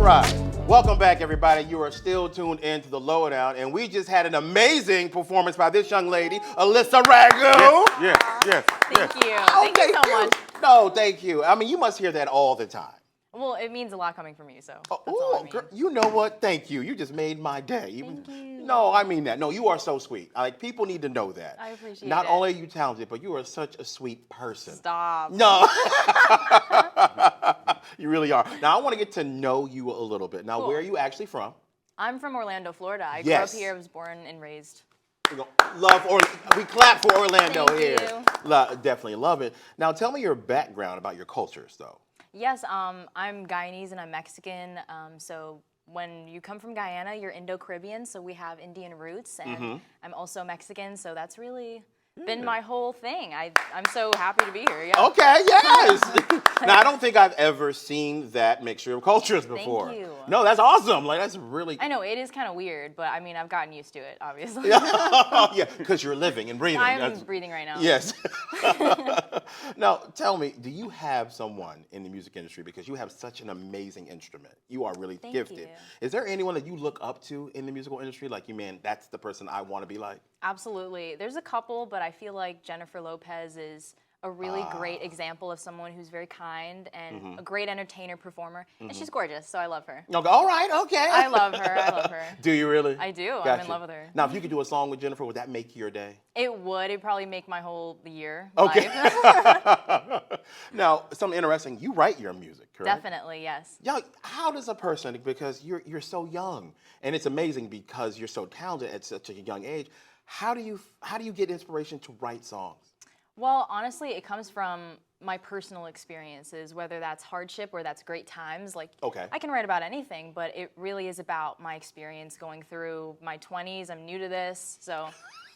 right. Welcome back, everybody. You are still tuned in to The Lowdown, and we just had an amazing performance by this young lady, Alyssa Ragu. Yes. Thank you. Oh, Thank you so much. No, thank you. I mean, you must hear that all the time. Well, it means a lot coming from you, so that's all Oh, I mean. girl, you know what? Thank you. You just made my day. Thank you. No, I mean that. No, you are so sweet. Like, people need to know that. I appreciate Not it. only are you talented, but you are such a sweet person. Stop. No. You really are. Now, I want to get to know you a little bit. Now, Cool. where are you actually from? I'm from Orlando, Florida. I Yes. grew up here. I was born and raised. We clap for Orlando Thank here. you. Definitely love it. Now, tell me your background about your cultures, though. Yes, I'm Guyanese and I'm Mexican. So when you come from Guyana, you're Indo-Caribbean, so we have Indian roots, and I'm also Mexican, so that's really been my whole thing. I'm so happy to be here. Yeah. Okay, yes. Now, I don't think I've ever seen that mixture of cultures before. Thank you. No, that's awesome. Like, that's really. I know, it is kind of weird, but I mean, I've gotten used to it, obviously. Yeah, because you're living and breathing. I'm breathing right now. Yes. Now, tell me, do you have someone in the music industry, because you have such an amazing instrument? You are really Thank gifted. you. Is there anyone that you look up to in the musical industry? Like, you, man, that's the person I want to be like? Absolutely. There's a couple, but I feel like Jennifer Lopez is a really great example of someone who's very kind and a great entertainer, performer, and she's gorgeous, so I love her. Okay, all right, okay. I love her. Do you really? I do. I'm Gotcha. in love with her. Now, if you could do a song with Jennifer, would that make your day? It would. It'd probably make my whole year. Okay. Life. Now, something interesting, you write your music, correct? Definitely, yes. Yeah, how does a person, because you're so young, and it's amazing because you're so talented at such a young age, how do you get inspiration to write songs? Well, honestly, it comes from my personal experiences, whether that's hardship or that's great times. Like, Okay. I can write about anything, but it really is about my experience going through my 20s. I'm new to this, so.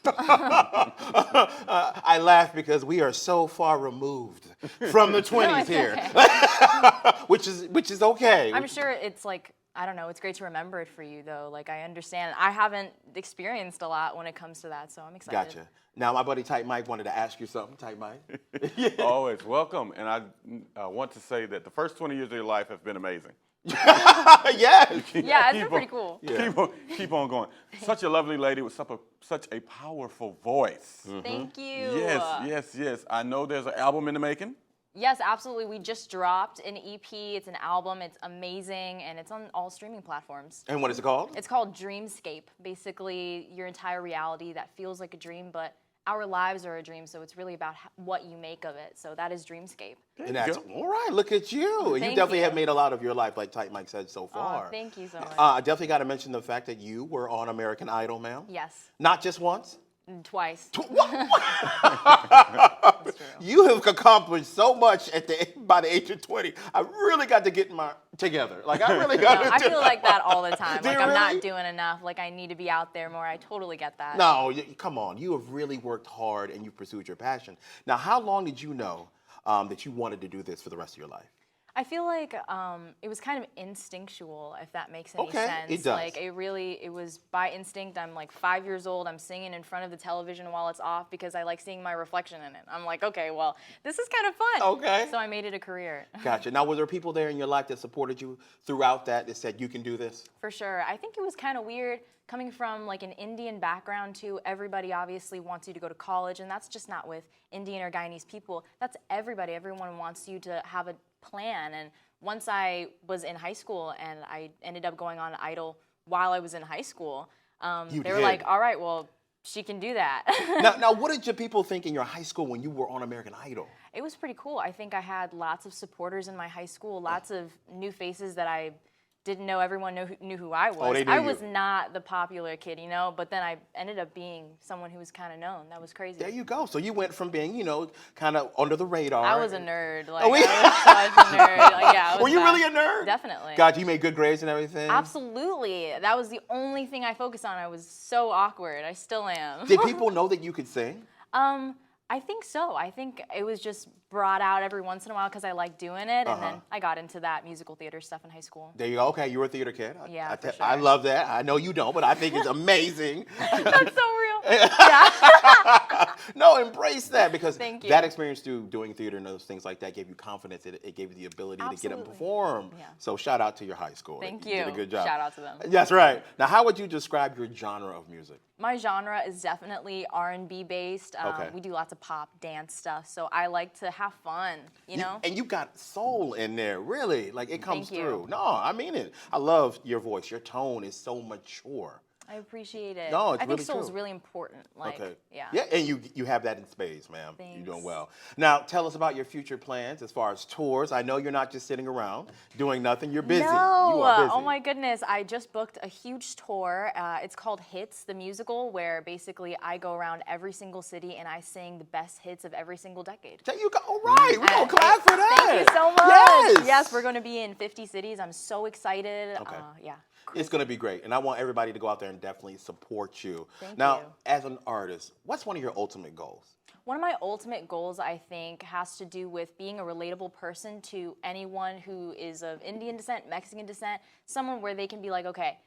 I laugh because we are so far removed from the 20s it's here, okay. which is okay. I'm sure it's like, I don't know, it's great to remember it for you, though. Like, I understand. I haven't experienced a lot when it comes to that, so I'm excited. Gotcha. Now, my buddy Tight Mike wanted to ask you something. Tight Mike. Always welcome. And I want to say that the first 20 years of your life have been amazing. Yes. Yeah, it's been pretty cool. Yeah. Keep on going. Such a lovely lady with such a powerful voice. Thank you. Yes. I know there's an album in the making. Yes, absolutely. We just dropped an EP. It's an album. It's amazing, and it's on all streaming platforms. And what is it called? It's called Dreamscape. Basically, your entire reality that feels like a dream, but our lives are a dream, so it's really about what you make of it. So that is Dreamscape. And that's all right. Look at you. And you Thank definitely you. have made a lot of your life, like Tight Mike said so Oh, far. thank you so much. I definitely got to mention the fact that you were on American Idol, ma'am. Yes, Not just once. twice. What? That's true. You have accomplished so much by the age of 20. I really got to get my together. Like, I really got No, to I feel like that all the time. Do Like, you I'm really? not doing enough. Like, I need to be out there more. I totally get that. No, come on. You have really worked hard and you've pursued your passion. Now, how long did you know that you wanted to do this for the rest of your life? I feel like it was kind of instinctual, if that makes any Okay, sense. it does. Like, it was by instinct. I'm like 5 years old. I'm singing in front of the television while it's off because I like seeing my reflection in it. I'm like, okay, well, this is kind of fun. Okay. So I made it a career. Gotcha. Now, were there people there in your life that supported you throughout that said you can do this? For sure. I think it was kind of weird coming from like an Indian background too. Everybody obviously wants you to go to college, and that's just not with Indian or Guyanese people. That's everybody. Everyone wants you to have a plan. And once I was in high school and I ended up going on Idol while I was in high school, they were like, all right, well, she can do that. Now, what did your people think in your high school when you were on American Idol? It was pretty cool. I think I had lots of supporters in my high school, lots of new faces that I didn't know everyone knew who I was. Oh, they knew I you. was not the popular kid, you know, but then I ended up being someone who was kind of known. That was crazy. There you go. So you went from being, kind of under the radar. I was a nerd. Like, Oh, yeah. I was such a nerd. Like, yeah, I was Were you bad. really a nerd? Definitely. God, you made good grades and everything? Absolutely. That was the only thing I focused on. I was so awkward. I still am. Did people know that you could sing? I think so. I think it was just brought out every once in a while because I liked doing it, and then I got into that musical theater stuff in high school. There you go. Okay, you were a theater kid. Yeah, for I sure. love that. I know you don't, but I think it's amazing. That's so real. Yeah. No, embrace that because Thank you. that experience through doing theater and those things like that gave you confidence. It gave you the ability to get up and Absolutely. perform. Yeah. So shout out to your high school. Thank You did a you. good job. Shout out to them. That's right. Now, how would you describe your genre of music? My genre is definitely R&B based. Okay. We do lots of pop, dance stuff, so I like to have fun, you know? And you got soul in there, really. Like it comes Thank you. through. No, I mean it. I love your voice. Your tone is so mature. I appreciate it. No, it's I think really soul is true. really important. Like, Okay. yeah. Yeah, and you have that in spades, ma'am. You're Thanks. doing well. Now, tell us about your future plans as far as tours. I know you're not just sitting around doing nothing. You're busy. No, You are busy. oh my goodness. I just booked a huge tour. It's called Hits, the musical, where basically I go around every single city and I sing the best hits of every single decade. There you go. All right, we're going to clap for that. Thank you so much. Yes. Yes, we're going to be in 50 cities. I'm so excited. Okay. Yeah. It's going to be great. And I want everybody to go out there and definitely support you. Thank now, you. as an artist, what's one of your ultimate goals? One of my ultimate goals, I think, has to do with being a relatable person to anyone who is of Indian descent, Mexican descent, someone where they can be like, okay,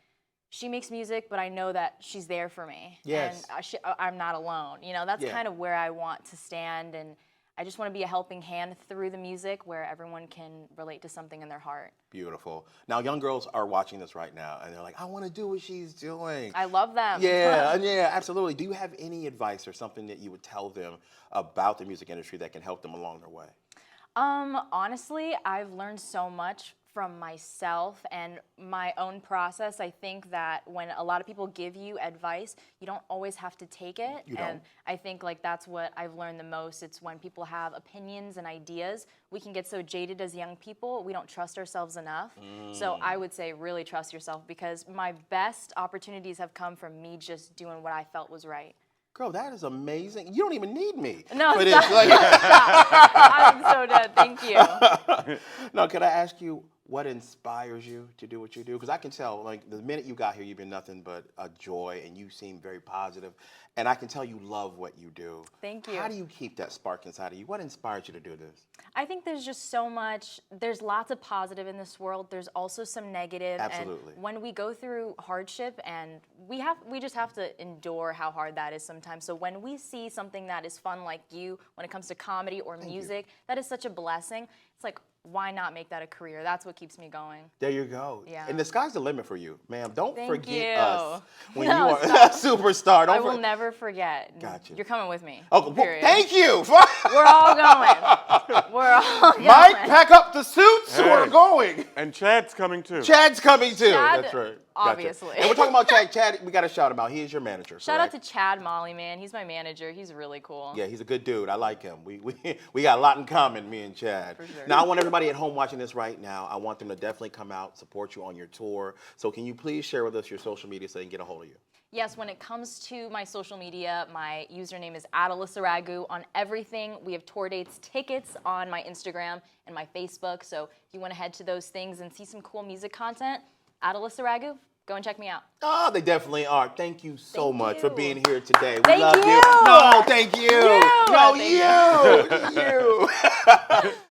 she makes music, but I know that she's there for me. Yes. And I'm not alone. You know, that's Yeah. kind of where I want to stand. And I just want to be a helping hand through the music where everyone can relate to something in their heart. Beautiful. Now, young girls are watching this right now, and they're like, I want to do what she's doing. I love them. Yeah, yeah, absolutely. Do you have any advice or something that you would tell them about the music industry that can help them along their way? Honestly, I've learned so much from myself and my own process. I think that when a lot of people give you advice, you don't always have to take it. You don't. And I think like that's what I've learned the most. It's when people have opinions and ideas, we can get so jaded as young people, we don't trust ourselves enough. So I would say really trust yourself because my best opportunities have come from me just doing what I felt was right. Girl, that is amazing. You don't even need me No, for this. stop. Like- I'm so dead. Thank you. No, can I ask you what inspires you to do what you do? Because I can tell, like, the minute you got here, you've been nothing but a joy, and you seem very positive, and I can tell you love what you do. Thank you. How do you keep that spark inside of you? What inspires you to do this? I think there's just so much, there's lots of positive in this world. There's also some negative. Absolutely. And when we go through hardship and we just have to endure how hard that is sometimes. So when we see something that is fun like you, when it comes to comedy or music, that is such a blessing. It's like, why not make that a career? That's what keeps me going. There you go. Yeah. And the sky's the limit for you, ma'am. Don't Thank forget you. us when No, you are stop. a superstar. Don't I will for- never forget. Gotcha. You're coming with me. Oh, well, period. thank you. We're all going. We're all going. Mike, pack up the suits. Hey. We're going. And Chad's coming too. Chad's coming too. Chad, That's right. obviously. And we're talking about Chad. Chad, we got to shout him out. He is your manager. Shout out correct? to Chad Molly, man. He's my manager. He's really cool. Yeah, he's a good dude. I like him. We got a lot in common, me and Chad. For sure. Now, I want everybody at home watching this right now, I want them to definitely come out, support you on your tour. So can you please share with us your social media so they can get a hold of you? Yes, when it comes to my social media, my username is @AlyssARagu on everything. We have tour dates, tickets on my Instagram and my Facebook. So if you want to head to those things and see some cool music content, @AlyssARagu, go and check me out. Oh, they definitely are. Thank you so Thank much for you. being here today. We Thank love you. No, thank you. You. No, Thank you. You.